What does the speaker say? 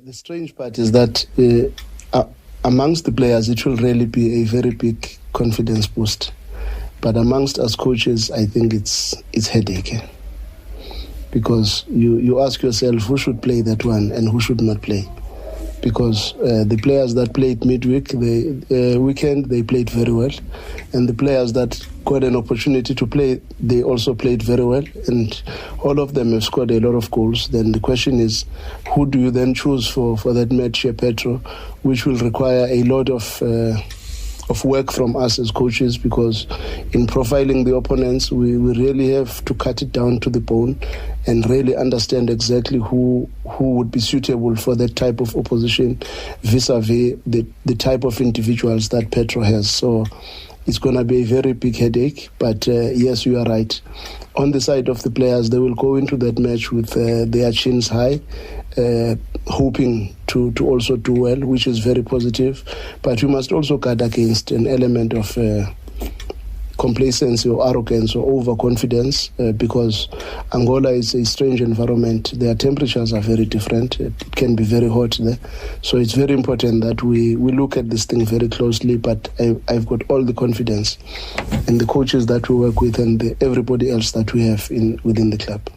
The strange part is that amongst the players, it will really be a very big confidence boost. But amongst us coaches, I think it's headache. Because you ask yourself who should play that one and who should not play. Because the players that played midweek, weekend, they played very well. And the players that got an opportunity to play, they also played very well. And all of them have scored a lot of goals. Then the question is, who do you then choose for that match here, Petro, which will require a lot of work from us as coaches, because in profiling the opponents, we really have to cut it down to the bone and really understand exactly who would be suitable for that type of opposition vis-a-vis the type of individuals that Petro has. So it's going to be a very big headache, but yes, you are right. On the side of the players, they will go into that match with their chins high, hoping to also do well, which is very positive. But we must also guard against an element of complacency or arrogance or overconfidence, because Angola is a strange environment. Their temperatures are very different. It can be very hot there. So it's very important that we look at this thing very closely, but I've got all the confidence in the coaches that we work with and everybody else that we have within the club.